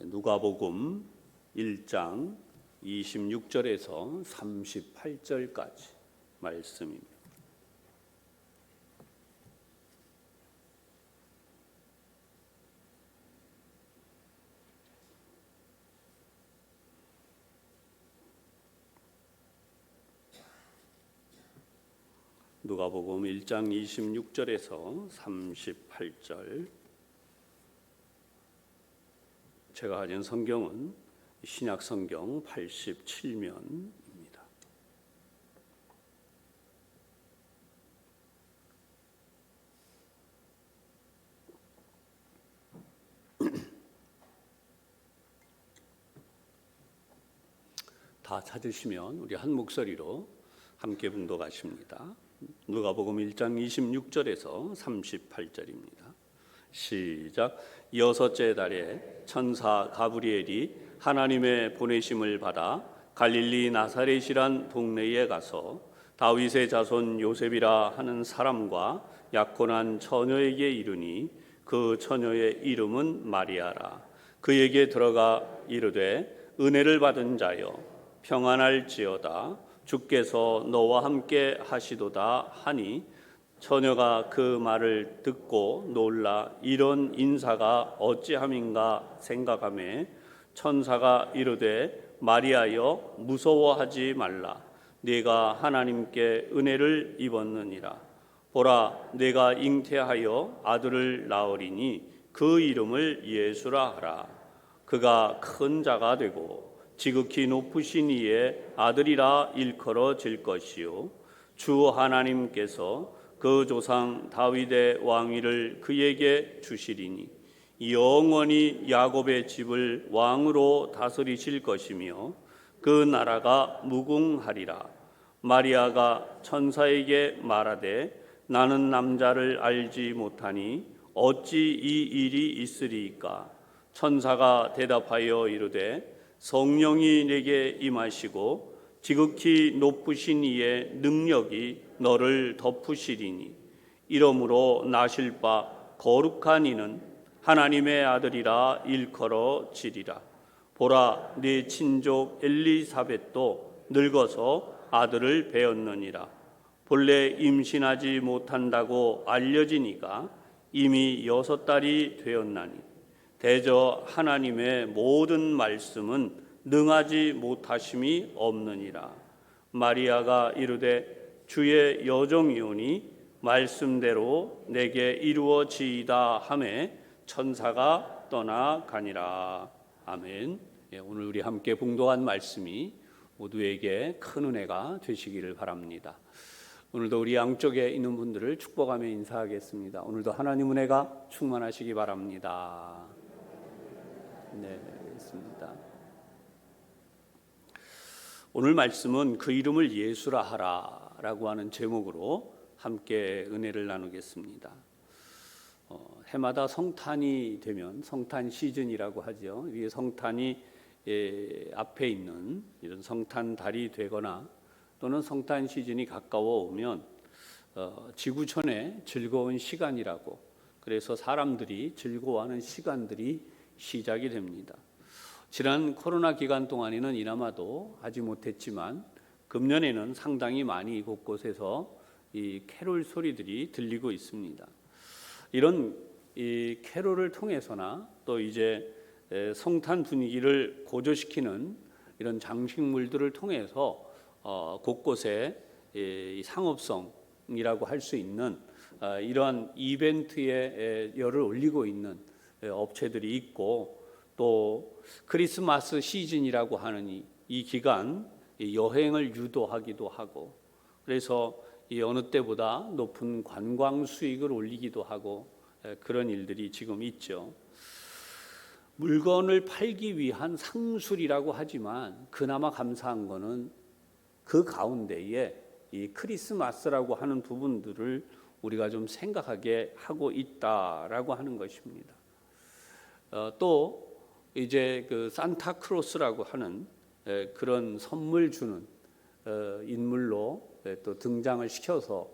누가복음 1장 26절에서 38절까지 말씀입니다. 누가복음 1장 26절에서 38절. 제가 가진 성경은 신약 성경 87면입니다. 다 찾으시면 우리 한 목소리로 함께 분독하십니다. 누가복음 1장 26절에서 38절입니다. 시작. 여섯째 달에 천사 가브리엘이 하나님의 보내심을 받아 갈릴리 나사렛이란 동네에 가서 다윗의 자손 요셉이라 하는 사람과 약혼한 처녀에게 이르니 그 처녀의 이름은 마리아라. 그에게 들어가 이르되 은혜를 받은 자여 평안할지어다. 주께서 너와 함께 하시도다 하니 처녀가 그 말을 듣고 놀라 이런 인사가 어찌함인가 생각하매 천사가 이르되 마리아여 무서워하지 말라. 네가 하나님께 은혜를 입었느니라. 보라 네가 잉태하여 아들을 낳으리니 그 이름을 예수라 하라. 그가 큰 자가 되고 지극히 높으신 이의 아들이라 일컬어질 것이요 주 하나님께서 그 조상 다윗의 왕위를 그에게 주시리니 영원히 야곱의 집을 왕으로 다스리실 것이며 그 나라가 무궁하리라. 마리아가 천사에게 말하되 나는 남자를 알지 못하니 어찌 이 일이 있으리이까. 천사가 대답하여 이르되 성령이 내게 임하시고 지극히 높으신 이의 능력이 너를 덮으시리니 이러므로 나실 바 거룩한 이는 하나님의 아들이라 일컬어지리라. 보라 네 친족 엘리사벳도 늙어서 아들을 배었느니라. 본래 임신하지 못한다고 알려지니까 이미 6달이 되었나니 대저 하나님의 모든 말씀은 능하지 못하심이 없느니라. 마리아가 이르되 주의 여종이오니 말씀대로 내게 이루어지이다 하매 천사가 떠나가니라. 아멘. 오늘 우리 함께 봉독한 말씀이 모두에게 큰 은혜가 되시기를 바랍니다. 오늘도 우리 양쪽에 있는 분들을 축복하며 인사하겠습니다. 오늘도 하나님 은혜가 충만하시기 바랍니다. 네, 있습니다. 오늘 말씀은 그 이름을 예수라 하라라고 하는 제목으로 함께 은혜를 나누겠습니다. 해마다 성탄이 되면 성탄 시즌이라고 하죠. 이 성탄이 앞에 있는 이런 성탄달이 되거나 또는 성탄 시즌이 가까워 오면 지구촌의 즐거운 시간이라고, 그래서 사람들이 즐거워하는 시간들이 시작이 됩니다. 지난 코로나 기간 동안에는 이나마도 하지 못했지만 금년에는 상당히 많이 곳곳에서 이 캐롤 소리들이 들리고 있습니다. 이런 이 캐롤을 통해서나 또 이제 성탄 분위기를 고조시키는 이런 장식물들을 통해서 곳곳에 이 상업성이라고 할 수 있는 이러한 이벤트에 열을 올리고 있는 업체들이 있고, 또 크리스마스 시즌이라고 하는 이 기간 여행을 유도하기도 하고, 그래서 이 어느 때보다 높은 관광 수익을 올리기도 하고 그런 일들이 지금 있죠. 물건을 팔기 위한 상술이라고 하지만 그나마 감사한 거는 그 가운데에 이 크리스마스라고 하는 부분들을 우리가 좀 생각하게 하고 있다라고 하는 것입니다. 또 이제 그 산타크로스라고 하는 그런 선물 주는 인물로 또 등장을 시켜서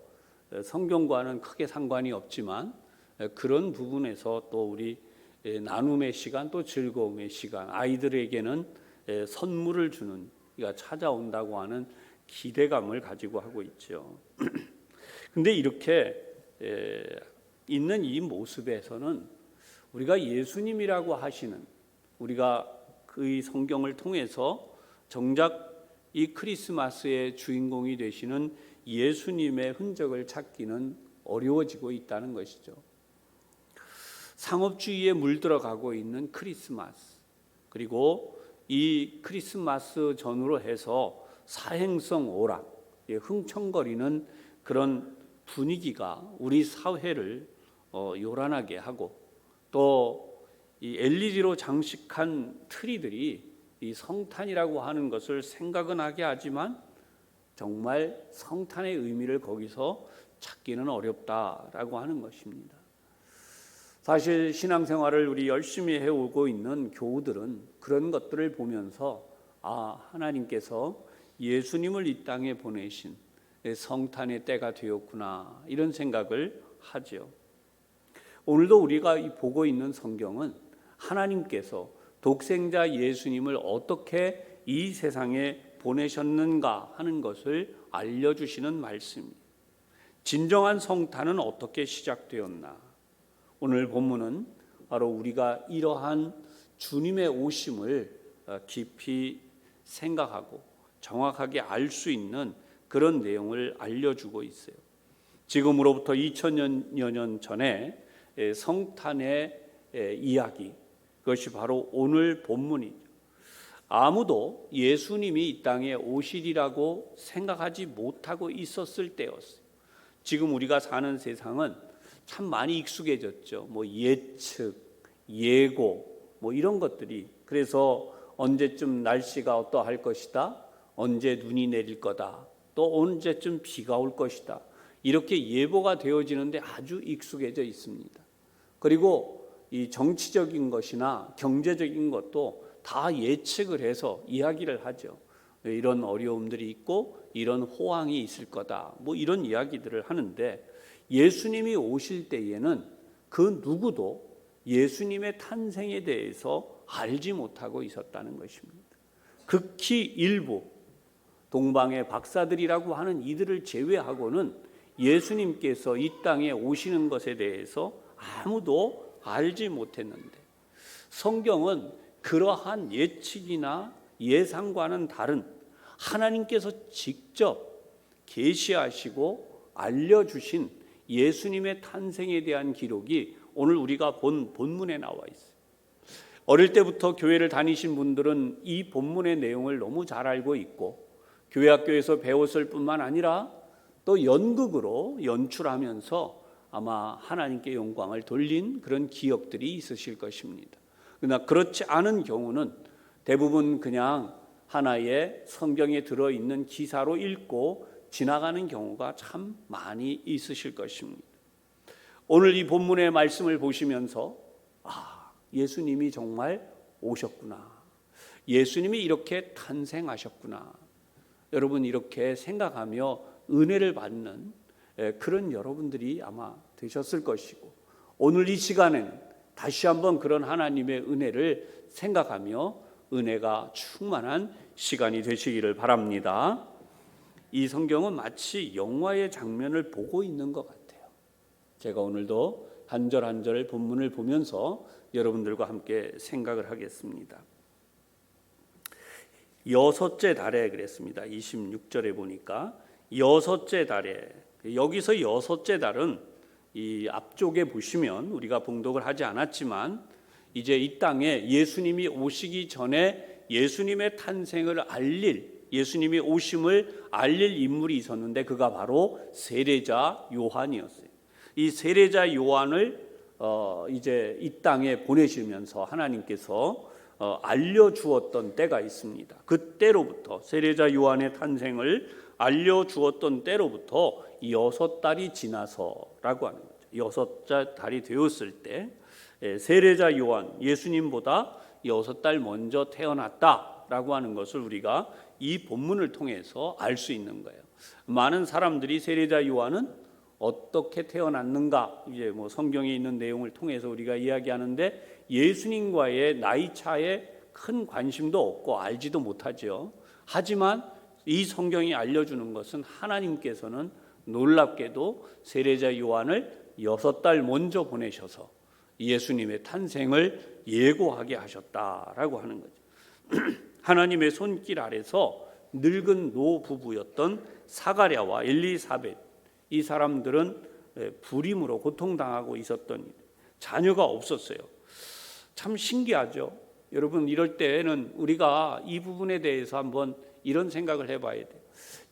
성경과는 크게 상관이 없지만 그런 부분에서 또 우리 나눔의 시간, 또 즐거움의 시간, 아이들에게는 선물을 주는 이가 찾아온다고 하는 기대감을 가지고 하고 있죠. 근데 이렇게 있는 이 모습에서는 우리가 예수님이라고 하시는, 우리가 그 성경을 통해서 정작 이 크리스마스의 주인공이 되시는 예수님의 흔적을 찾기는 어려워지고 있다는 것이죠. 상업주의에 물들어가고 있는 크리스마스, 그리고 이 크리스마스 전후로 해서 사행성 오락, 흥청거리는 그런 분위기가 우리 사회를 요란하게 하고, 또 이 LED로 장식한 트리들이 이 성탄이라고 하는 것을 생각은 하게 하지만 정말 성탄의 의미를 거기서 찾기는 어렵다라고 하는 것입니다. 사실 신앙생활을 우리 열심히 해오고 있는 교우들은 그런 것들을 보면서 하나님께서 예수님을 이 땅에 보내신 성탄의 때가 되었구나, 이런 생각을 하죠. 오늘도 우리가 보고 있는 성경은 하나님께서 독생자 예수님을 어떻게 이 세상에 보내셨는가 하는 것을 알려주시는 말씀입니다. 진정한 성탄은 어떻게 시작되었나? 오늘 본문은 바로 우리가 이러한 주님의 오심을 깊이 생각하고 정확하게 알 수 있는 그런 내용을 알려주고 있어요. 지금으로부터 2000여 년 전에 성탄의 이야기, 그것이 바로 오늘 본문이죠. 아무도 예수님이 이 땅에 오시리라고 생각하지 못하고 있었을 때였어요. 지금 우리가 사는 세상은 참 많이 익숙해졌죠. 예측, 예고, 이런 것들이. 그래서 언제쯤 날씨가 어떠할 것이다, 언제 눈이 내릴 거다, 또 언제쯤 비가 올 것이다, 이렇게 예보가 되어지는데 아주 익숙해져 있습니다. 그리고 이 정치적인 것이나 경제적인 것도 다 예측을 해서 이야기를 하죠. 이런 어려움들이 있고 이런 호황이 있을 거다, 이런 이야기들을 하는데, 예수님이 오실 때에는 그 누구도 예수님의 탄생에 대해서 알지 못하고 있었다는 것입니다. 극히 일부 동방의 박사들이라고 하는 이들을 제외하고는 예수님께서 이 땅에 오시는 것에 대해서 아무도 알지 못했는데, 성경은 그러한 예측이나 예상과는 다른 하나님께서 직접 계시하시고 알려주신 예수님의 탄생에 대한 기록이 오늘 우리가 본 본문에 나와 있어요. 어릴 때부터 교회를 다니신 분들은 이 본문의 내용을 너무 잘 알고 있고, 교회 학교에서 배웠을 뿐만 아니라 또 연극으로 연출하면서 아마 하나님께 영광을 돌린 그런 기억들이 있으실 것입니다. 그러나 그렇지 않은 경우는 대부분 그냥 하나의 성경에 들어있는 기사로 읽고 지나가는 경우가 참 많이 있으실 것입니다. 오늘 이 본문의 말씀을 보시면서 예수님이 정말 오셨구나, 예수님이 이렇게 탄생하셨구나, 여러분 이렇게 생각하며 은혜를 받는 그런 여러분들이 아마 되셨을 것이고, 오늘 이 시간에는 다시 한번 그런 하나님의 은혜를 생각하며 은혜가 충만한 시간이 되시기를 바랍니다. 이 성경은 마치 영화의 장면을 보고 있는 것 같아요. 제가 오늘도 한 절 한 절 본문을 보면서 여러분들과 함께 생각을 하겠습니다. 여섯째 달에 그랬습니다. 26절에 보니까 여섯째 달에, 여기서 여섯째 달은 이 앞쪽에 보시면 우리가 봉독을 하지 않았지만 이제 이 땅에 예수님이 오시기 전에 예수님의 탄생을 알릴, 예수님이 오심을 알릴 인물이 있었는데 그가 바로 세례자 요한이었어요. 이 세례자 요한을 이제 이 땅에 보내시면서 하나님께서 알려주었던 때가 있습니다. 그때로부터 세례자 요한의 탄생을 알려주었던 때로부터 6달이 지나서라고 하는 거죠. 6달이 되었을 때 세례자 요한, 예수님보다 6달 먼저 태어났다라고 하는 것을 우리가 이 본문을 통해서 알 수 있는 거예요. 많은 사람들이 세례자 요한은 어떻게 태어났는가, 이제 뭐 성경에 있는 내용을 통해서 우리가 이야기하는데 예수님과의 나이 차에 큰 관심도 없고 알지도 못하죠. 하지만 이 성경이 알려주는 것은 하나님께서는 놀랍게도 세례자 요한을 6달 먼저 보내셔서 예수님의 탄생을 예고하게 하셨다라고 하는 거죠. 하나님의 손길 아래서 늙은 노 부부였던 사가랴와 엘리사벳, 이 사람들은 불임으로 고통당하고 있었던, 자녀가 없었어요. 참 신기하죠. 여러분, 이럴 때는 우리가 이 부분에 대해서 한번 이런 생각을 해봐야 돼요.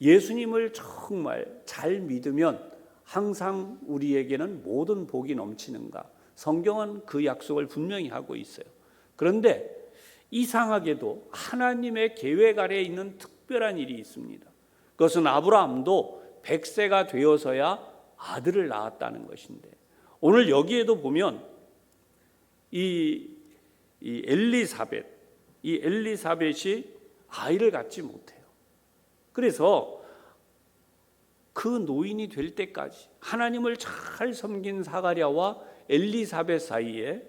예수님을 정말 잘 믿으면 항상 우리에게는 모든 복이 넘치는가? 성경은 그 약속을 분명히 하고 있어요. 그런데 이상하게도 하나님의 계획 아래에 있는 특별한 일이 있습니다. 그것은 아브라함도 100세가 되어서야 아들을 낳았다는 것인데, 오늘 여기에도 보면 이 엘리사벳이 아이를 갖지 못해요. 그래서 그 노인이 될 때까지 하나님을 잘 섬긴 사가랴와 엘리사벳 사이에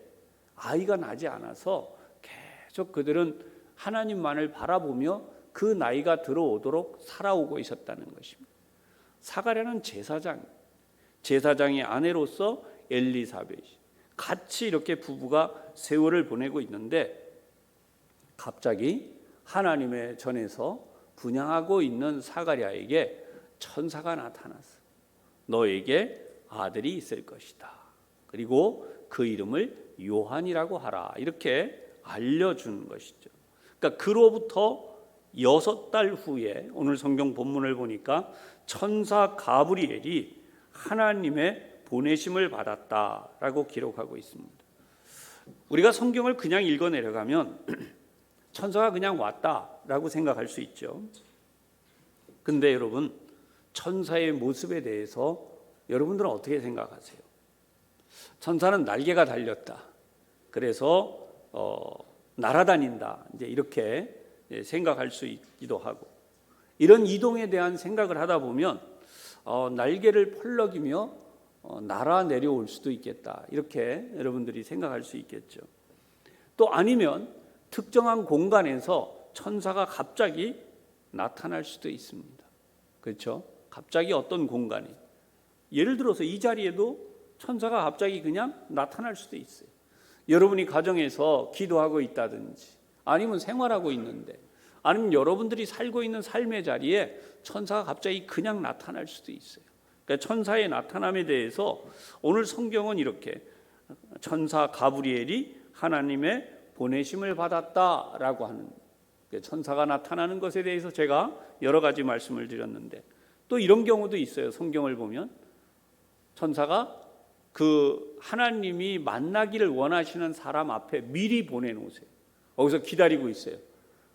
아이가 나지 않아서 계속 그들은 하나님만을 바라보며 그 나이가 들어오도록 살아오고 있었다는 것입니다. 사가랴는 제사장의 아내로서 엘리사벳이 같이 이렇게 부부가 세월을 보내고 있는데, 갑자기 하나님의 전에서 분향하고 있는 사가랴에게 천사가 나타났어. 너에게 아들이 있을 것이다. 그리고 그 이름을 요한이라고 하라. 이렇게 알려준 것이죠. 그러니까 그로부터 6달 후에 오늘 성경 본문을 보니까 천사 가브리엘이 하나님의 보내심을 받았다라고 기록하고 있습니다. 우리가 성경을 그냥 읽어 내려가면 천사가 그냥 왔다라고 생각할 수 있죠. 근데 여러분, 천사의 모습에 대해서 여러분들은 어떻게 생각하세요? 천사는 날개가 달렸다. 그래서 날아다닌다. 이제 이렇게 생각할 수 있기도 하고, 이런 이동에 대한 생각을 하다 보면 날개를 펄럭이며 날아 내려올 수도 있겠다. 이렇게 여러분들이 생각할 수 있겠죠. 또 아니면 특정한 공간에서 천사가 갑자기 나타날 수도 있습니다. 그렇죠? 갑자기 어떤 공간에, 예를 들어서 이 자리에도 천사가 갑자기 그냥 나타날 수도 있어요. 여러분이 가정에서 기도하고 있다든지, 아니면 생활하고 있는데, 아니면 여러분들이 살고 있는 삶의 자리에 천사가 갑자기 그냥 나타날 수도 있어요. 그러니까 천사의 나타남에 대해서 오늘 성경은 이렇게, 천사 가브리엘이 하나님의 보내심을 받았다라고 하는, 천사가 나타나는 것에 대해서 제가 여러 가지 말씀을 드렸는데, 또 이런 경우도 있어요. 성경을 보면 천사가 그 하나님이 만나기를 원하시는 사람 앞에 미리 보내놓으세요. 거기서 기다리고 있어요.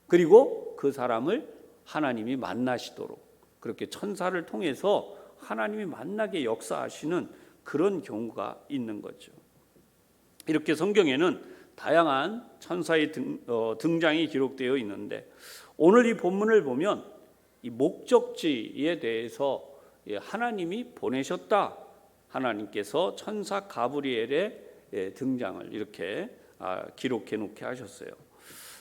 그리고 그 사람을 하나님이 만나시도록, 그렇게 천사를 통해서 하나님이 만나게 역사하시는 그런 경우가 있는 거죠. 이렇게 성경에는 다양한 천사의 등장이 기록되어 있는데, 오늘 이 본문을 보면 이 목적지에 대해서 하나님이 보내셨다, 하나님께서 천사 가브리엘의 등장을 이렇게 기록해 놓게 하셨어요.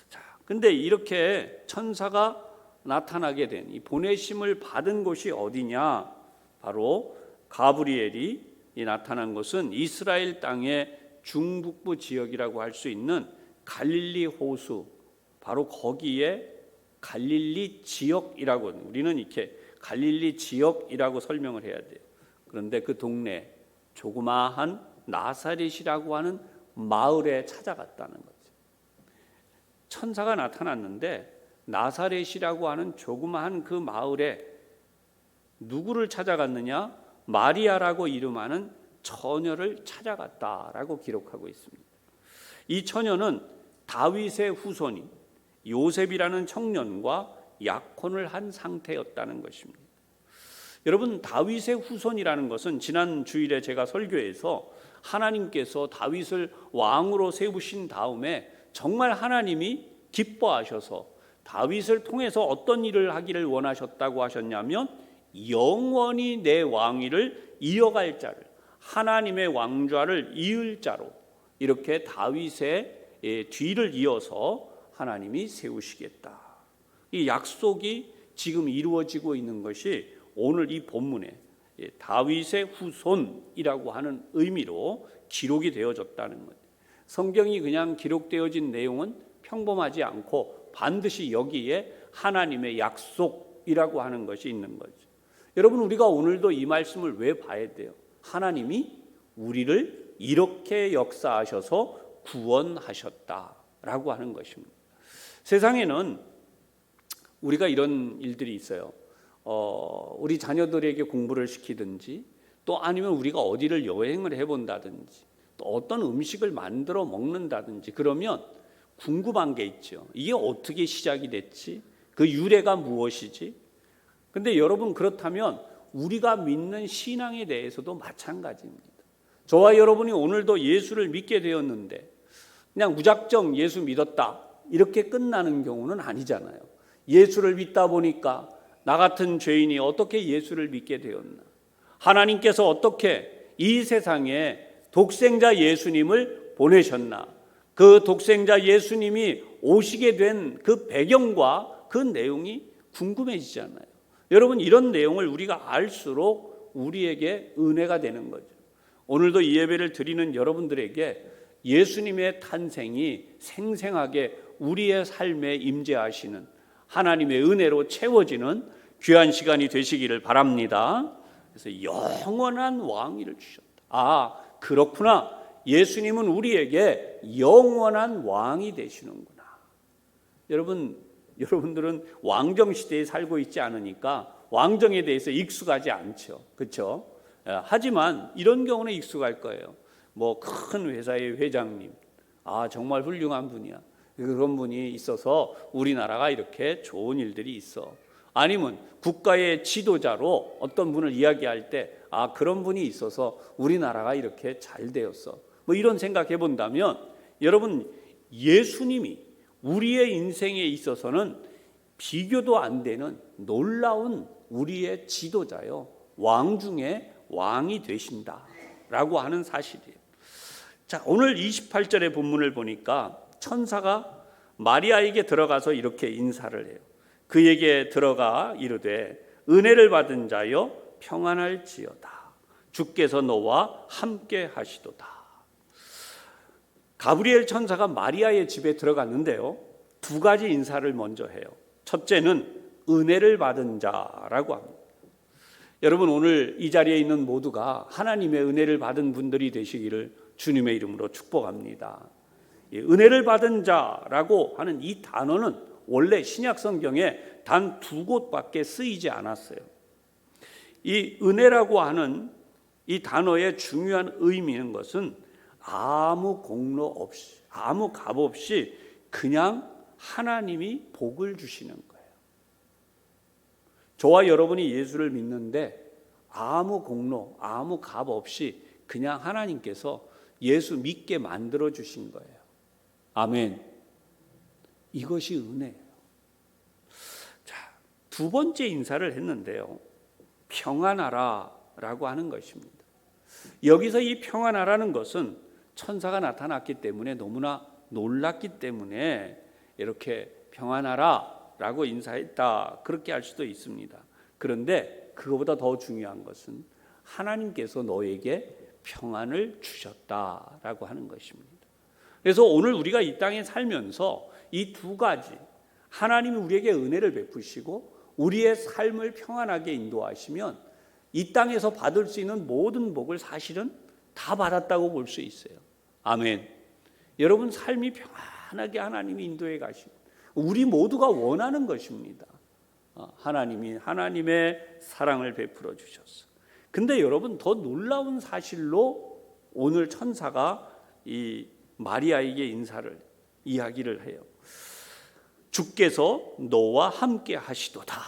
자, 근데 이렇게 천사가 나타나게 된 이 보내심을 받은 곳이 어디냐? 바로 가브리엘이 나타난 곳은 이스라엘 땅의 중북부 지역이라고 할 수 있는 갈릴리 호수, 바로 거기에 갈릴리 지역이라고, 우리는 이렇게 갈릴리 지역이라고 설명을 해야 돼요. 그런데 그 동네 조그마한 나사렛이라고 하는 마을에 찾아갔다는 거죠. 천사가 나타났는데 나사렛이라고 하는 조그마한 그 마을에 누구를 찾아갔느냐? 마리아라고 이름하는 처녀를 찾아갔다라고 기록하고 있습니다. 이 처녀는 다윗의 후손인 요셉이라는 청년과 약혼을 한 상태였다는 것입니다. 여러분, 다윗의 후손이라는 것은 지난 주일에 제가 설교에서 하나님께서 다윗을 왕으로 세우신 다음에 정말 하나님이 기뻐하셔서 다윗을 통해서 어떤 일을 하기를 원하셨다고 하셨냐면, 영원히 내 왕위를 이어갈 자를, 하나님의 왕좌를 이을 자로 이렇게 다윗의 뒤를 이어서 하나님이 세우시겠다. 이 약속이 지금 이루어지고 있는 것이 오늘 이 본문에 다윗의 후손이라고 하는 의미로 기록이 되어졌다는 것. 성경이 그냥 기록되어진 내용은 평범하지 않고 반드시 여기에 하나님의 약속이라고 하는 것이 있는 거죠. 여러분, 우리가 오늘도 이 말씀을 왜 봐야 돼요? 하나님이 우리를 이렇게 역사하셔서 구원하셨다라고 하는 것입니다. 세상에는 우리가 이런 일들이 있어요. 우리 자녀들에게 공부를 시키든지, 또 아니면 우리가 어디를 여행을 해본다든지, 또 어떤 음식을 만들어 먹는다든지, 그러면 궁금한 게 있죠. 이게 어떻게 시작이 됐지? 그 유래가 무엇이지? 근데 여러분, 그렇다면 우리가 믿는 신앙에 대해서도 마찬가지입니다. 저와 여러분이 오늘도 예수를 믿게 되었는데 그냥 무작정 예수 믿었다 이렇게 끝나는 경우는 아니잖아요. 예수를 믿다 보니까 나 같은 죄인이 어떻게 예수를 믿게 되었나? 하나님께서 어떻게 이 세상에 독생자 예수님을 보내셨나? 그 독생자 예수님이 오시게 된 그 배경과 그 내용이 궁금해지잖아요. 여러분, 이런 내용을 우리가 알수록 우리에게 은혜가 되는 거죠. 오늘도 이 예배를 드리는 여러분들에게 예수님의 탄생이 생생하게 우리의 삶에 임재하시는 하나님의 은혜로 채워지는 귀한 시간이 되시기를 바랍니다. 그래서 영원한 왕위를 주셨다. 그렇구나. 예수님은 우리에게 영원한 왕이 되시는구나. 여러분들은 왕정 시대에 살고 있지 않으니까 왕정에 대해서 익숙하지 않죠. 그렇죠? 하지만 이런 경우는 익숙할 거예요. 뭐 큰 회사의 회장님, 정말 훌륭한 분이야. 그런 분이 있어서 우리나라가 이렇게 좋은 일들이 있어. 아니면 국가의 지도자로 어떤 분을 이야기할 때 그런 분이 있어서 우리나라가 이렇게 잘 되었어. 뭐 이런 생각해 본다면 여러분, 예수님이 우리의 인생에 있어서는 비교도 안 되는 놀라운 우리의 지도자요, 왕 중에 왕이 되신다라고 하는 사실이에요. 자, 오늘 28절의 본문을 보니까 천사가 마리아에게 들어가서 이렇게 인사를 해요. 그에게 들어가 이르되 은혜를 받은 자여 평안할지어다. 주께서 너와 함께 하시도다. 가브리엘 천사가 마리아의 집에 들어갔는데요, 두 가지 인사를 먼저 해요. 첫째는 은혜를 받은 자라고 합니다. 여러분, 오늘 이 자리에 있는 모두가 하나님의 은혜를 받은 분들이 되시기를 주님의 이름으로 축복합니다. 은혜를 받은 자라고 하는 이 단어는 원래 신약 성경에 단 두 곳밖에 쓰이지 않았어요. 이 은혜라고 하는 이 단어의 중요한 의미는 것은 아무 공로 없이, 아무 값 없이 그냥 하나님이 복을 주시는 거예요. 저와 여러분이 예수를 믿는데 아무 공로, 아무 값 없이 그냥 하나님께서 예수 믿게 만들어 주신 거예요. 아멘. 이것이 은혜예요. 자, 두 번째 인사를 했는데요, 평안하라라고 하는 것입니다. 여기서 이 평안하라는 것은 천사가 나타났기 때문에 너무나 놀랐기 때문에 이렇게 평안하라라고 인사했다, 그렇게 할 수도 있습니다. 그런데 그거보다 더 중요한 것은 하나님께서 너에게 평안을 주셨다라고 하는 것입니다. 그래서 오늘 우리가 이 땅에 살면서 이 두 가지, 하나님이 우리에게 은혜를 베푸시고 우리의 삶을 평안하게 인도하시면 이 땅에서 받을 수 있는 모든 복을 사실은 다 받았다고 볼 수 있어요. 아멘. 여러분, 삶이 평안하게 하나님이 인도해 가시고 우리 모두가 원하는 것입니다. 하나님이 하나님의 사랑을 베풀어 주셨어. 근데 여러분, 더 놀라운 사실로 오늘 천사가 이 마리아에게 이야기를 해요. 주께서 너와 함께 하시도다.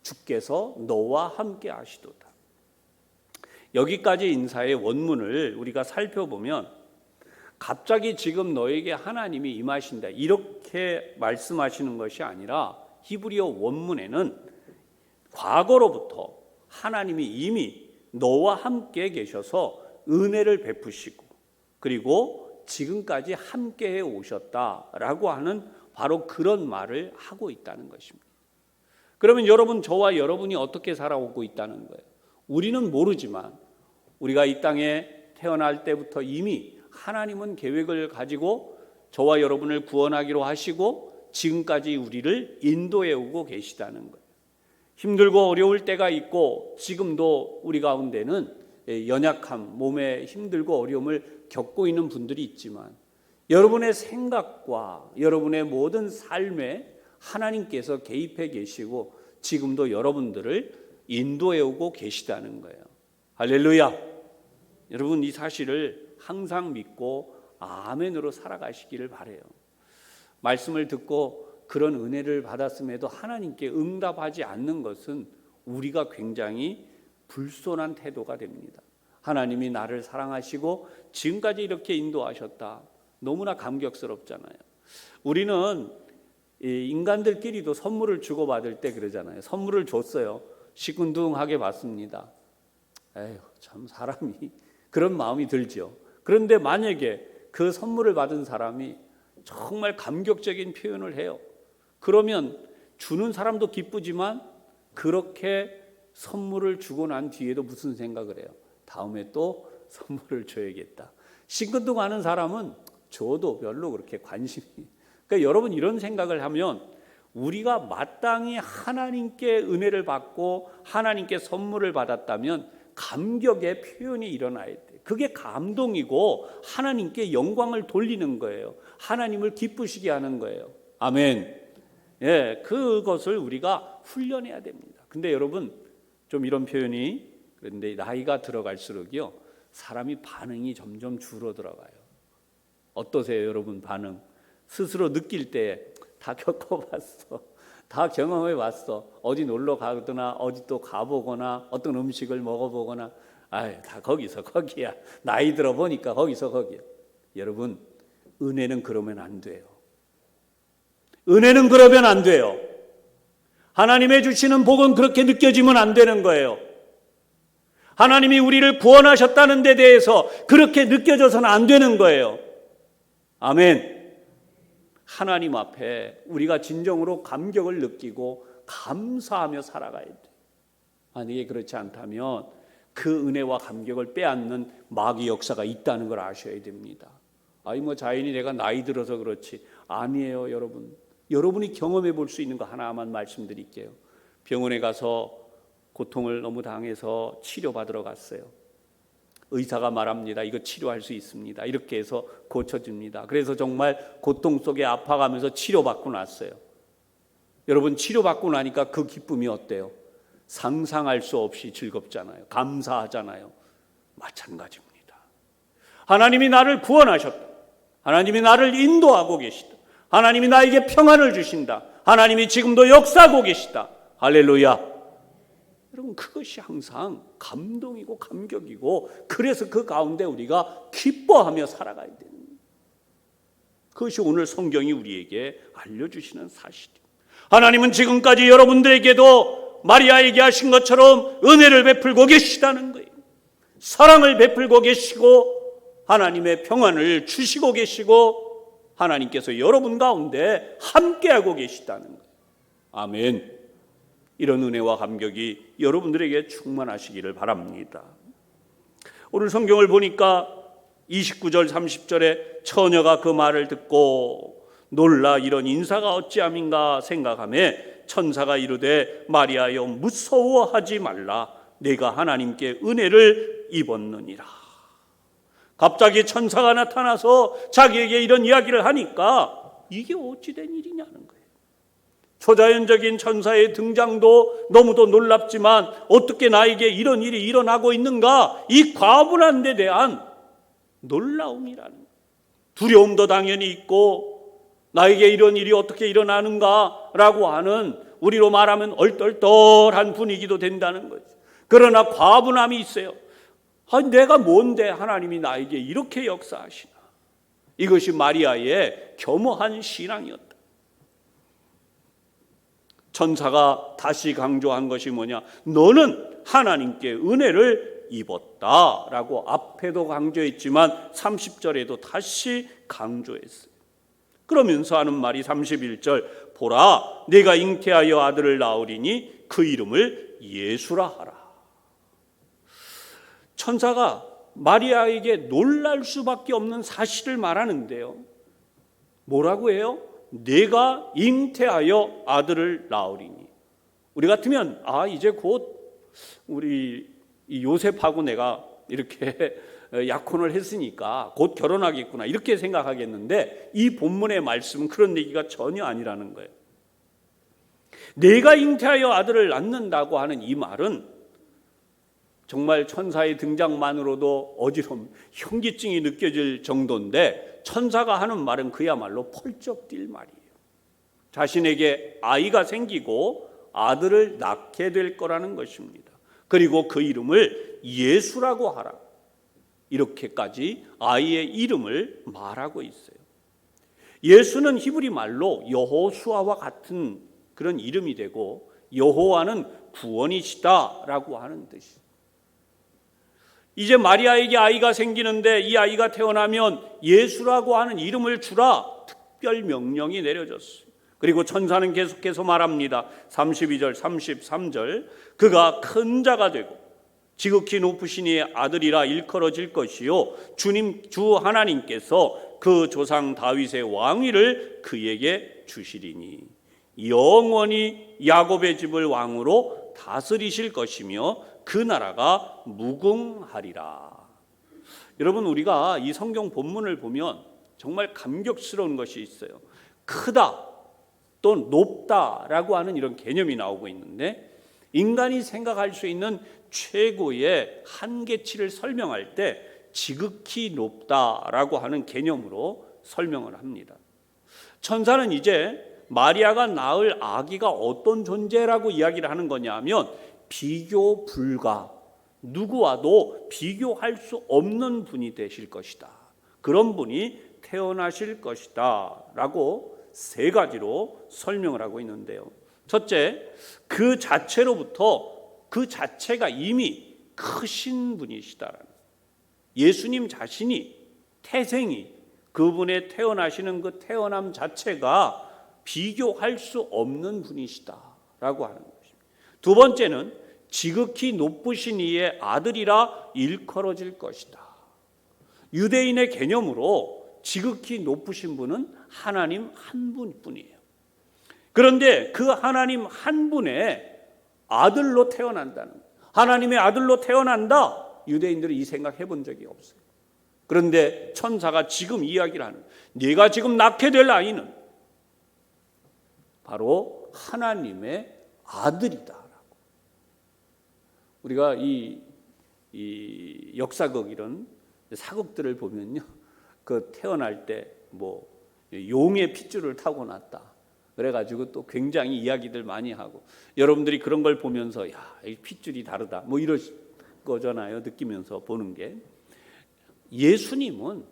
주께서 너와 함께 하시도다. 여기까지 인사의 원문을 우리가 살펴보면 갑자기 지금 너에게 하나님이 임하신다, 이렇게 말씀하시는 것이 아니라 히브리어 원문에는 과거로부터 하나님이 이미 너와 함께 계셔서 은혜를 베푸시고 그리고 지금까지 함께 해 오셨다라고 하는 바로 그런 말을 하고 있다는 것입니다. 그러면 여러분, 저와 여러분이 어떻게 살아오고 있다는 거예요? 우리는 모르지만 우리가 이 땅에 태어날 때부터 이미 하나님은 계획을 가지고 저와 여러분을 구원하기로 하시고 지금까지 우리를 인도해 오고 계시다는 거예요. 힘들고 어려울 때가 있고 지금도 우리 가운데는 연약함, 몸에 힘들고 어려움을 겪고 있는 분들이 있지만 여러분의 생각과 여러분의 모든 삶에 하나님께서 개입해 계시고 지금도 여러분들을 인도해 오고 계시다는 거예요. 할렐루야. 여러분, 이 사실을 항상 믿고 아멘으로 살아가시기를 바라요. 말씀을 듣고 그런 은혜를 받았음에도 하나님께 응답하지 않는 것은 우리가 굉장히 불손한 태도가 됩니다. 하나님이 나를 사랑하시고 지금까지 이렇게 인도하셨다. 너무나 감격스럽잖아요. 우리는 인간들끼리도 선물을 주고받을 때 그러잖아요. 선물을 줬어요. 시큰둥하게 받습니다. 에휴, 참 사람이 그런 마음이 들죠. 그런데 만약에 그 선물을 받은 사람이 정말 감격적인 표현을 해요. 그러면 주는 사람도 기쁘지만 그렇게 선물을 주고 난 뒤에도 무슨 생각을 해요? 다음에 또 선물을 줘야겠다. 시큰둥하는 사람은 줘도 별로 그렇게 관심이. 그러니까 여러분, 이런 생각을 하면 우리가 마땅히 하나님께 은혜를 받고 하나님께 선물을 받았다면 감격의 표현이 일어나야 돼. 그게 감동이고 하나님께 영광을 돌리는 거예요. 하나님을 기쁘시게 하는 거예요. 아멘. 예, 그것을 우리가 훈련해야 됩니다. 근데 여러분, 좀 이런 표현이, 그런데 나이가 들어갈수록요, 사람이 반응이 점점 줄어들어가요. 어떠세요, 여러분? 반응 스스로 느낄 때 다 겪어봤어, 다 경험해봤어. 어디 놀러 가거나 어디 또 가보거나 어떤 음식을 먹어보거나, 아유, 다 거기서 거기야. 나이 들어보니까 거기서 거기야. 여러분, 은혜는 그러면 안 돼요. 은혜는 그러면 안 돼요. 하나님의 주시는 복은 그렇게 느껴지면 안 되는 거예요. 하나님이 우리를 구원하셨다는 데 대해서 그렇게 느껴져서는 안 되는 거예요. 아멘. 하나님 앞에 우리가 진정으로 감격을 느끼고 감사하며 살아가야 돼요. 만약에 그렇지 않다면 그 은혜와 감격을 빼앗는 마귀 역사가 있다는 걸 아셔야 됩니다. 아니 뭐 자연히 내가 나이 들어서 그렇지. 아니에요, 여러분. 여러분이 경험해 볼 수 있는 거 하나만 말씀드릴게요. 병원에 가서 고통을 너무 당해서 치료받으러 갔어요. 의사가 말합니다. 이거 치료할 수 있습니다. 이렇게 해서 고쳐줍니다. 그래서 정말 고통 속에 아파가면서 치료받고 났어요. 여러분, 치료받고 나니까 그 기쁨이 어때요? 상상할 수 없이 즐겁잖아요. 감사하잖아요. 마찬가지입니다. 하나님이 나를 구원하셨다. 하나님이 나를 인도하고 계시다. 하나님이 나에게 평안을 주신다. 하나님이 지금도 역사하고 계시다. 할렐루야. 여러분, 그것이 항상 감동이고 감격이고, 그래서 그 가운데 우리가 기뻐하며 살아가야 됩니다. 그것이 오늘 성경이 우리에게 알려주시는 사실이에요. 하나님은 지금까지 여러분들에게도 마리아에게 하신 것처럼 은혜를 베풀고 계시다는 거예요. 사랑을 베풀고 계시고 하나님의 평안을 주시고 계시고 하나님께서 여러분 가운데 함께하고 계시다는 거예요. 아멘. 이런 은혜와 감격이 여러분들에게 충만하시기를 바랍니다. 오늘 성경을 보니까 29절 30절에 처녀가 그 말을 듣고 놀라 이런 인사가 어찌함인가 생각하며 천사가 이르되 마리아여 무서워하지 말라. 내가 하나님께 은혜를 입었느니라. 갑자기 천사가 나타나서 자기에게 이런 이야기를 하니까 이게 어찌 된 일이냐는 거예요. 초자연적인 천사의 등장도 너무도 놀랍지만 어떻게 나에게 이런 일이 일어나고 있는가? 이 과분한 데 대한 놀라움이라는 거예요. 두려움도 당연히 있고 나에게 이런 일이 어떻게 일어나는가라고 하는, 우리로 말하면 얼떨떨한 분위기도 된다는 거죠. 그러나 과분함이 있어요. 아니, 내가 뭔데 하나님이 나에게 이렇게 역사하시나. 이것이 마리아의 겸허한 신앙이었다. 천사가 다시 강조한 것이 뭐냐? 너는 하나님께 은혜를 입었다라고 앞에도 강조했지만 30절에도 다시 강조했어요. 그러면서 하는 말이 31절, 보라 내가 잉태하여 아들을 낳으리니 그 이름을 예수라 하라. 천사가 마리아에게 놀랄 수밖에 없는 사실을 말하는데요. 뭐라고 해요? 내가 잉태하여 아들을 낳으리니. 우리 같으면 이제 곧 우리 요셉하고 내가 이렇게 약혼을 했으니까 곧 결혼하겠구나 이렇게 생각하겠는데, 이 본문의 말씀은 그런 얘기가 전혀 아니라는 거예요. 내가 잉태하여 아들을 낳는다고 하는 이 말은 정말 천사의 등장만으로도 어지러움, 현기증이 느껴질 정도인데, 천사가 하는 말은 그야말로 펄쩍 뛸 말이에요. 자신에게 아이가 생기고 아들을 낳게 될 거라는 것입니다. 그리고 그 이름을 예수라고 하라. 이렇게까지 아이의 이름을 말하고 있어요. 예수는 히브리 말로 여호수아와 같은 그런 이름이 되고, 여호와는 구원이시다라고 하는 뜻이에요. 이제 마리아에게 아이가 생기는데 이 아이가 태어나면 예수라고 하는 이름을 주라 특별 명령이 내려졌어요. 그리고 천사는 계속해서 말합니다. 32절 33절, 그가 큰 자가 되고 지극히 높으신 이의 아들이라 일컬어질 것이요 주 하나님께서 그 조상 다윗의 왕위를 그에게 주시리니 영원히 야곱의 집을 왕으로 다스리실 것이며 그 나라가 무궁하리라. 여러분, 우리가 이 성경 본문을 보면 정말 감격스러운 것이 있어요. 크다 또 높다라고 하는 이런 개념이 나오고 있는데, 인간이 생각할 수 있는 최고의 한계치를 설명할 때 지극히 높다라고 하는 개념으로 설명을 합니다. 천사는 이제 마리아가 낳을 아기가 어떤 존재라고 이야기를 하는 거냐면, 비교 불가, 누구와도 비교할 수 없는 분이 되실 것이다. 그런 분이 태어나실 것이다 라고 세 가지로 설명을 하고 있는데요. 첫째, 그 자체로부터 그 자체가 이미 크신 분이시다라는, 예수님 자신이, 태생이, 그분의 태어나시는 그 태어남 자체가 비교할 수 없는 분이시다라고 하는 것입니다. 두 번째는 지극히 높으신 이의 아들이라 일컬어질 것이다. 유대인의 개념으로 지극히 높으신 분은 하나님 한 분뿐이에요. 그런데 그 하나님 한 분의 아들로 태어난다는, 하나님의 아들로 태어난다, 유대인들은 이 생각 해본 적이 없어요. 그런데 천사가 지금 이야기를 하는, 네가 지금 낳게 될 아이는 바로 하나님의 아들이다. 우리가 이 역사극, 이런 사극들을 보면요, 그 태어날 때 뭐 용의 핏줄을 타고 났다 그래가지고 또 굉장히 이야기들 많이 하고, 여러분들이 그런 걸 보면서 이 핏줄이 다르다 뭐 이럴 거잖아요. 느끼면서 보는 게, 예수님은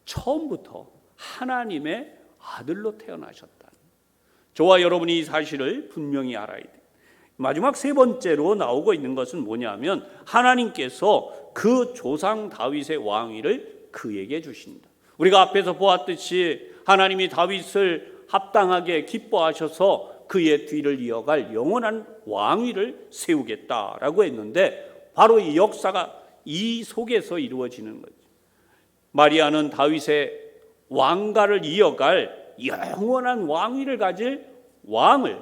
처음부터 하나님의 아들로 태어나셨다. 저와 여러분이 이 사실을 분명히 알아야 돼요. 마지막 세 번째로 나오고 있는 것은 뭐냐면, 하나님께서 그 조상 다윗의 왕위를 그에게 주신다. 우리가 앞에서 보았듯이 하나님이 다윗을 합당하게 기뻐하셔서 그의 뒤를 이어갈 영원한 왕위를 세우겠다라고 했는데, 바로 이 역사가 이 속에서 이루어지는 거죠. 마리아는 다윗의 왕가를 이어갈 영원한 왕위를 가질 왕을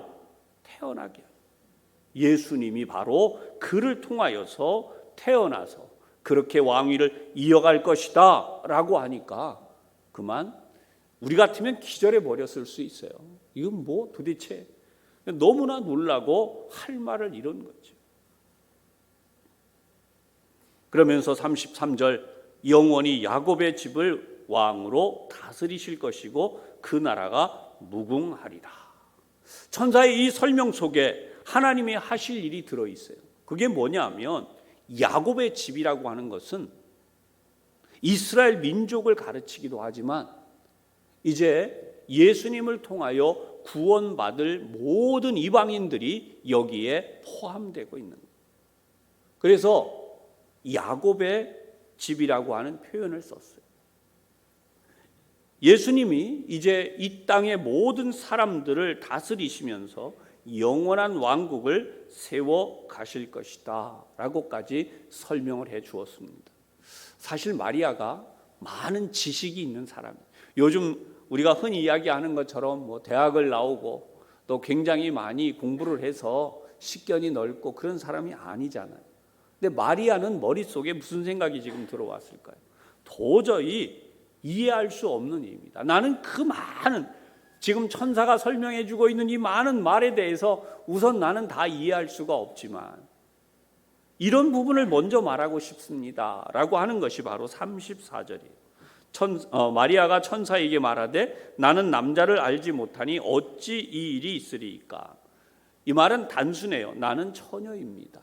태어나게, 예수님이 바로 그를 통하여서 태어나서 그렇게 왕위를 이어갈 것이다 라고 하니까 그만 우리 같으면 기절해 버렸을 수 있어요. 이건 뭐 도대체, 너무나 놀라고 할 말을 잃은 거죠. 그러면서 33절, 영원히 야곱의 집을 왕으로 다스리실 것이고 그 나라가 무궁하리라. 천사의 이 설명 속에 하나님이 하실 일이 들어있어요. 그게 뭐냐면, 야곱의 집이라고 하는 것은 이스라엘 민족을 가르치기도 하지만 이제 예수님을 통하여 구원받을 모든 이방인들이 여기에 포함되고 있는 거예요. 그래서 야곱의 집이라고 하는 표현을 썼어요. 예수님이 이제 이 땅의 모든 사람들을 다스리시면서 영원한 왕국을 세워 가실 것이다 라고까지 설명을 해 주었습니다. 사실 마리아가 많은 지식이 있는 사람이에요. 요즘 우리가 흔히 이야기하는 것처럼 뭐 대학을 나오고 또 굉장히 많이 공부를 해서 식견이 넓고 그런 사람이 아니잖아요. 근데 마리아는 머릿속에 무슨 생각이 지금 들어왔을까요? 도저히 이해할 수 없는 일입니다. 나는 그 많은 지금 천사가 설명해 주고 있는 이 많은 말에 대해서 우선 나는 다 이해할 수가 없지만 이런 부분을 먼저 말하고 싶습니다 라고 하는 것이 바로 34절이에요. 마리아가 천사에게 말하되 나는 남자를 알지 못하니 어찌 이 일이 있으리이까. 이 말은 단순해요. 나는 처녀입니다.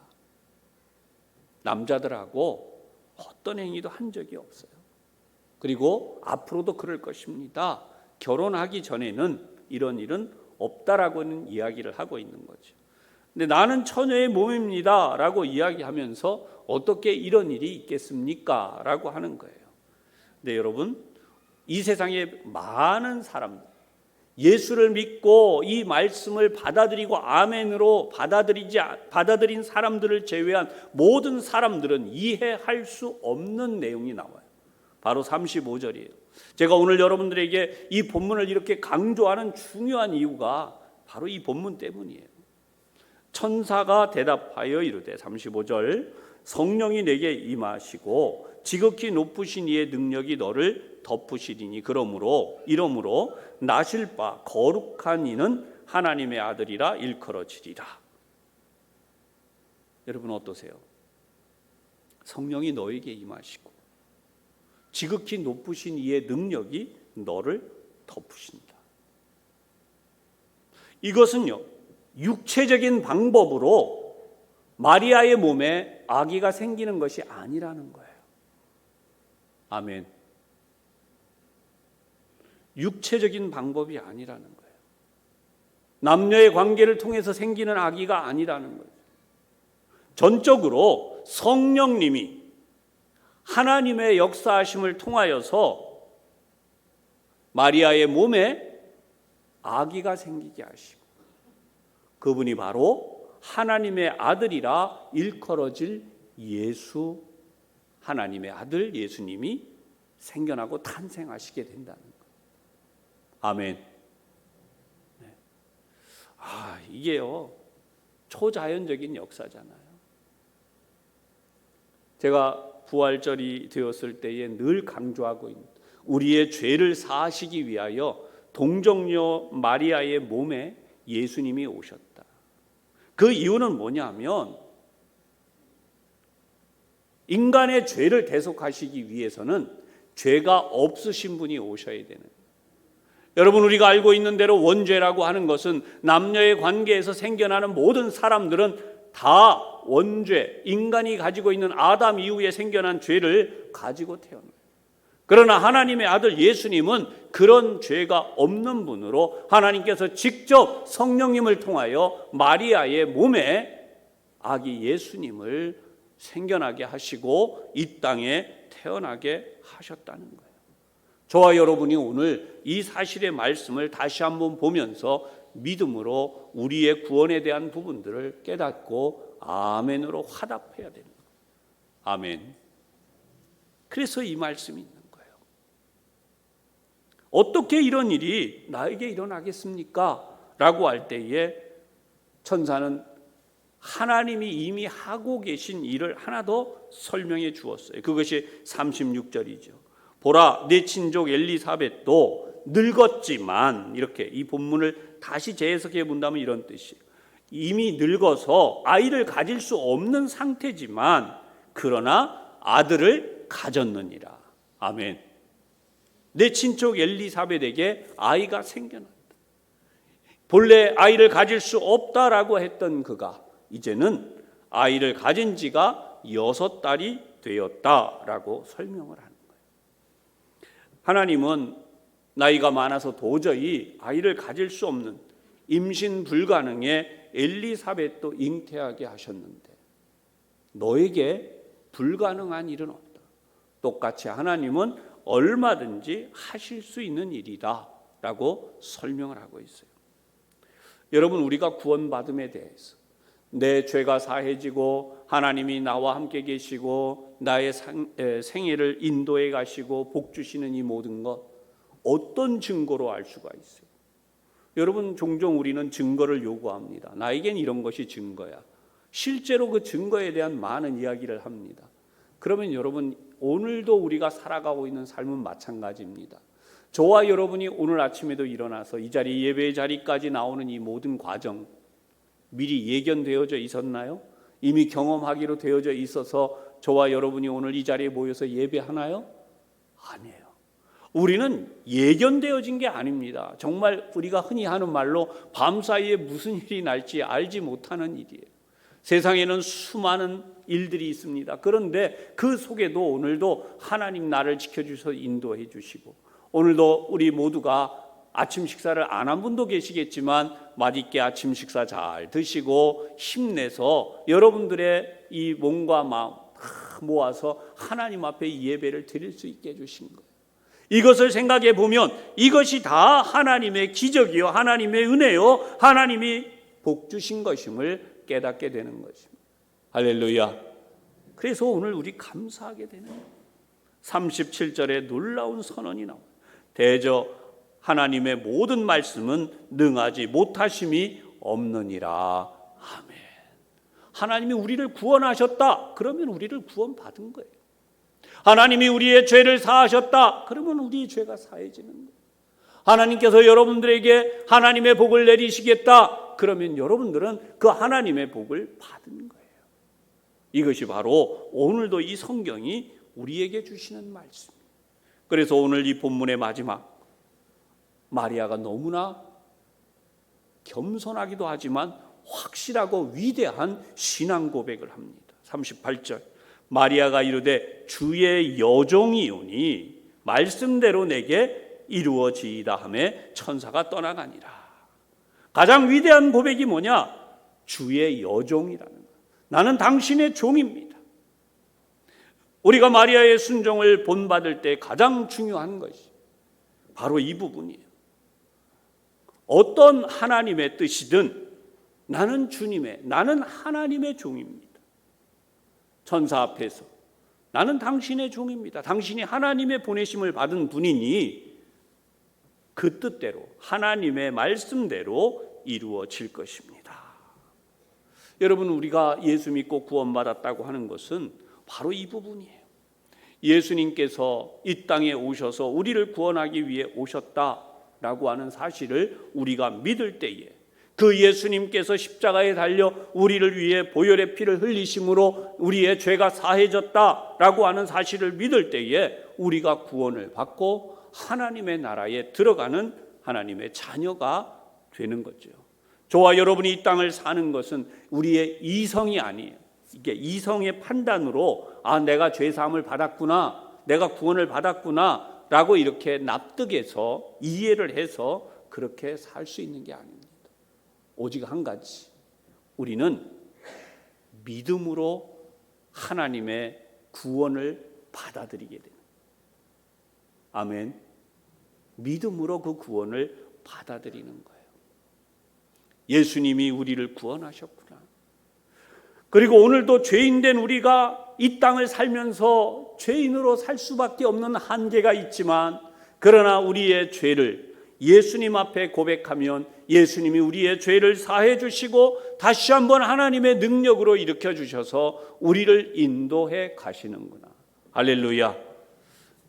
남자들하고 어떤 행위도 한 적이 없어요. 그리고 앞으로도 그럴 것입니다. 결혼하기 전에는 이런 일은 없다라고는 이야기를 하고 있는 거죠. 근데 나는 처녀의 몸입니다 라고 이야기하면서 어떻게 이런 일이 있겠습니까? 라고 하는 거예요. 네, 여러분, 이 세상에 많은 사람들, 예수를 믿고 이 말씀을 받아들이고 아멘으로 받아들인 사람들을 제외한 모든 사람들은 이해할 수 없는 내용이 나와요. 바로 35절이에요. 제가 오늘 여러분들에게 이 본문을 이렇게 강조하는 중요한 이유가 바로 이 본문 때문이에요. 천사가 대답하여 이르되 35절 성령이 내게 임하시고 지극히 높으신 이의 능력이 너를 덮으시리니 이러므로 나실 바 거룩한 이는 하나님의 아들이라 일컬어지리라. 여러분 어떠세요? 성령이 너에게 임하시고 지극히 높으신 이의 능력이 너를 덮으신다. 이것은요, 육체적인 방법으로 마리아의 몸에 아기가 생기는 것이 아니라는 거예요. 아멘. 육체적인 방법이 아니라는 거예요. 남녀의 관계를 통해서 생기는 아기가 아니라는 거예요. 전적으로 성령님이 하나님의 역사하심을 통하여서 마리아의 몸에 아기가 생기게 하시고 그분이 바로 하나님의 아들이라 일컬어질 예수, 하나님의 아들 예수님이 생겨나고 탄생하시게 된다는 거예요. 아멘. 네. 이게요 초자연적인 역사잖아요. 제가 부활절이 되었을 때에 늘 강조하고 있는 우리의 죄를 사하시기 위하여 동정녀 마리아의 몸에 예수님이 오셨다. 그 이유는 뭐냐면 인간의 죄를 대속하시기 위해서는 죄가 없으신 분이 오셔야 되는 거예요. 여러분 우리가 알고 있는 대로 원죄라고 하는 것은 남녀의 관계에서 생겨나는 모든 사람들은 다 원죄, 인간이 가지고 있는 아담 이후에 생겨난 죄를 가지고 태어나요. 그러나 하나님의 아들 예수님은 그런 죄가 없는 분으로 하나님께서 직접 성령님을 통하여 마리아의 몸에 아기 예수님을 생겨나게 하시고 이 땅에 태어나게 하셨다는 거예요. 저와 여러분이 오늘 이 사실의 말씀을 다시 한번 보면서 믿음으로 우리의 구원에 대한 부분들을 깨닫고 아멘으로 화답해야 되는 거예요. 아멘. 그래서 이 말씀이 있는 거예요. 어떻게 이런 일이 나에게 일어나겠습니까? 라고 할 때에 천사는 하나님이 이미 하고 계신 일을 하나 더 설명해 주었어요. 그것이 36절이죠. 보라, 내 친족 엘리사벳도 늙었지만, 이렇게 이 본문을 다시 재해석해 본다면 이런 뜻이에요. 이미 늙어서 아이를 가질 수 없는 상태지만 그러나 아들을 가졌느니라. 아멘. 내 친척 엘리사벳에게 아이가 생겨났다. 본래 아이를 가질 수 없다라고 했던 그가 이제는 아이를 가진 지가 6달이 되었다라고 설명을 하는 거예요. 하나님은 나이가 많아서 도저히 아이를 가질 수 없는 임신 불가능의 엘리사벳도 잉태하게 하셨는데 너에게 불가능한 일은 없다. 똑같이 하나님은 얼마든지 하실 수 있는 일이다 라고 설명을 하고 있어요. 여러분, 우리가 구원받음에 대해서 내 죄가 사해지고 하나님이 나와 함께 계시고 나의 생애를 인도해 가시고 복 주시는 이 모든 것, 어떤 증거로 알 수가 있어요? 여러분, 종종 우리는 증거를 요구합니다. 나에겐 이런 것이 증거야. 실제로 그 증거에 대한 많은 이야기를 합니다. 그러면 여러분, 오늘도 우리가 살아가고 있는 삶은 마찬가지입니다. 저와 여러분이 오늘 아침에도 일어나서 이 자리, 예배의 자리까지 나오는 이 모든 과정, 미리 예견되어져 있었나요? 이미 경험하기로 되어져 있어서 저와 여러분이 오늘 이 자리에 모여서 예배하나요? 아니에요. 우리는 예견되어진 게 아닙니다. 정말 우리가 흔히 하는 말로 밤사이에 무슨 일이 날지 알지 못하는 일이에요. 세상에는 수많은 일들이 있습니다. 그런데 그 속에도 오늘도 하나님 나를 지켜주셔서 인도해 주시고, 오늘도 우리 모두가 아침 식사를 안 한 분도 계시겠지만 맛있게 아침 식사 잘 드시고 힘내서 여러분들의 이 몸과 마음 모아서 하나님 앞에 이 예배를 드릴 수 있게 해주신 거예요. 이것을 생각해 보면 이것이 다 하나님의 기적이요, 하나님의 은혜요, 하나님이 복 주신 것임을 깨닫게 되는 것입니다. 할렐루야. 그래서 오늘 우리 감사하게 되는 거예요. 37절에 놀라운 선언이 나와요. 대저 하나님의 모든 말씀은 능하지 못하심이 없느니라. 아멘. 하나님이 우리를 구원하셨다. 그러면 우리를 구원받은 거예요. 하나님이 우리의 죄를 사하셨다. 그러면 우리의 죄가 사해지는 거예요. 하나님께서 여러분들에게 하나님의 복을 내리시겠다. 그러면 여러분들은 그 하나님의 복을 받은 거예요. 이것이 바로 오늘도 이 성경이 우리에게 주시는 말씀입니다. 그래서 오늘 이 본문의 마지막, 마리아가 너무나 겸손하기도 하지만 확실하고 위대한 신앙 고백을 합니다. 38절, 마리아가 이르되 주의 여종이오니 말씀대로 내게 이루어지이다 하매 천사가 떠나가니라. 가장 위대한 고백이 뭐냐? 주의 여종이라는 거예요. 나는 당신의 종입니다. 우리가 마리아의 순종을 본받을 때 가장 중요한 것이 바로 이 부분이에요. 어떤 하나님의 뜻이든 나는 나는 하나님의 종입니다. 천사 앞에서 나는 당신의 종입니다. 당신이 하나님의 보내심을 받은 분이니 그 뜻대로 하나님의 말씀대로 이루어질 것입니다. 여러분, 우리가 예수 믿고 구원받았다고 하는 것은 바로 이 부분이에요. 예수님께서 이 땅에 오셔서 우리를 구원하기 위해 오셨다라고 하는 사실을 우리가 믿을 때에, 그 예수님께서 십자가에 달려 우리를 위해 보혈의 피를 흘리심으로 우리의 죄가 사해졌다라고 하는 사실을 믿을 때에 우리가 구원을 받고 하나님의 나라에 들어가는 하나님의 자녀가 되는 거죠. 저와 여러분이 이 땅을 사는 것은 우리의 이성이 아니에요. 이게 이성의 판단으로 내가 죄사함을 받았구나, 내가 구원을 받았구나 라고 이렇게 납득해서 이해를 해서 그렇게 살 수 있는 게 아닙니다. 오직 한 가지, 우리는 믿음으로 하나님의 구원을 받아들이게 되는, 아멘. 믿음으로 그 구원을 받아들이는 거예요. 예수님이 우리를 구원하셨구나. 그리고 오늘도 죄인된 우리가 이 땅을 살면서 죄인으로 살 수밖에 없는 한계가 있지만, 그러나 우리의 죄를 예수님 앞에 고백하면 예수님이 우리의 죄를 사해 주시고 다시 한번 하나님의 능력으로 일으켜 주셔서 우리를 인도해 가시는구나. 할렐루야.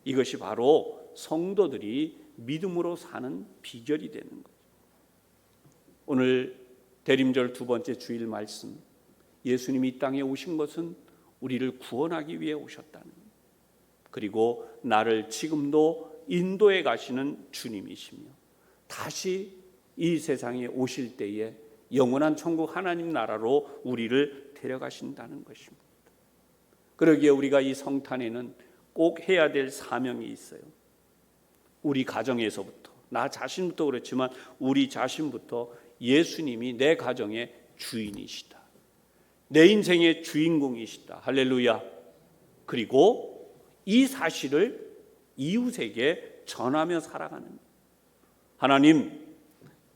이것이 바로 성도들이 믿음으로 사는 비결이 되는 거죠. 오늘 대림절 두 번째 주일 말씀, 예수님이 이 땅에 오신 것은 우리를 구원하기 위해 오셨다는, 그리고 나를 지금도 인도해 가시는 주님이시며 다시 이 세상에 오실 때에 영원한 천국 하나님 나라로 우리를 데려가신다는 것입니다. 그러기에 우리가 이 성탄에는 꼭 해야 될 사명이 있어요. 우리 가정에서부터, 나 자신부터 그렇지만 우리 자신부터 예수님이 내 가정의 주인이시다, 내 인생의 주인공이시다. 할렐루야. 그리고 이 사실을 이웃에게 전하며 살아가는 거예요. 하나님,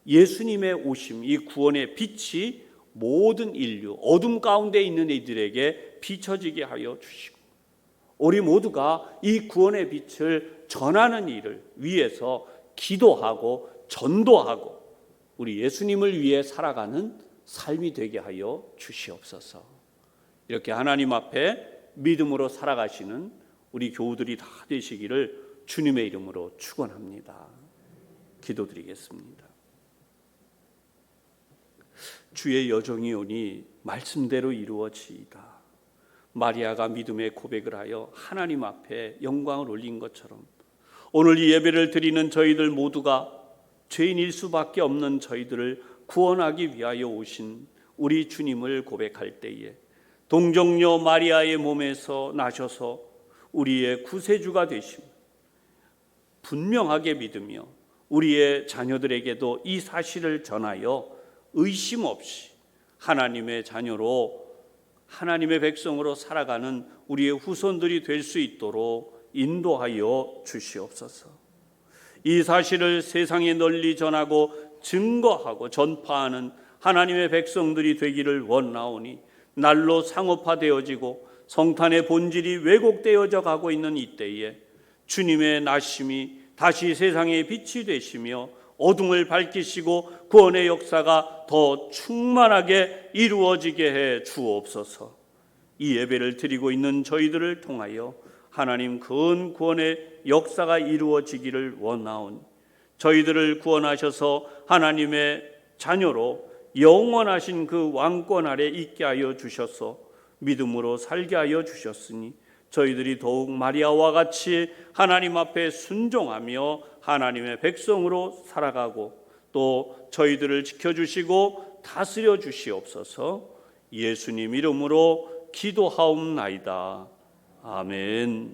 예수님의 오심, 이 구원의 빛이 모든 인류, 어둠 가운데 있는 이들에게 비춰지게 하여 주시고, 우리 모두가 이 구원의 빛을 전하는 일을 위해서 기도하고 전도하고 우리 예수님을 위해 살아가는 삶이 되게 하여 주시옵소서. 이렇게 하나님 앞에 믿음으로 살아가시는 우리 교우들이 다 되시기를 주님의 이름으로 축원합니다. 기도드리겠습니다. 주의 여정이 오니 말씀대로 이루어지이다. 마리아가 믿음의 고백을 하여 하나님 앞에 영광을 올린 것처럼 오늘 이 예배를 드리는 저희들 모두가 죄인일 수밖에 없는 저희들을 구원하기 위하여 오신 우리 주님을 고백할 때에 동정녀 마리아의 몸에서 나셔서 우리의 구세주가 되심 분명하게 믿으며 우리의 자녀들에게도 이 사실을 전하여 의심 없이 하나님의 자녀로 하나님의 백성으로 살아가는 우리의 후손들이 될 수 있도록 인도하여 주시옵소서. 이 사실을 세상에 널리 전하고 증거하고 전파하는 하나님의 백성들이 되기를 원하오니 날로 상업화되어지고 성탄의 본질이 왜곡되어져 가고 있는 이때에 주님의 나심이 다시 세상의 빛이 되시며 어둠을 밝히시고 구원의 역사가 더 충만하게 이루어지게 해 주옵소서. 이 예배를 드리고 있는 저희들을 통하여 하나님 큰 구원의 역사가 이루어지기를 원하오니 저희들을 구원하셔서 하나님의 자녀로 영원하신 그 왕권 아래 있게 하여 주셔서 믿음으로 살게 하여 주셨으니 저희들이 더욱 마리아와 같이 하나님 앞에 순종하며 하나님의 백성으로 살아가고 또 저희들을 지켜주시고 다스려 주시옵소서. 예수님 이름으로 기도하옵나이다. 아멘.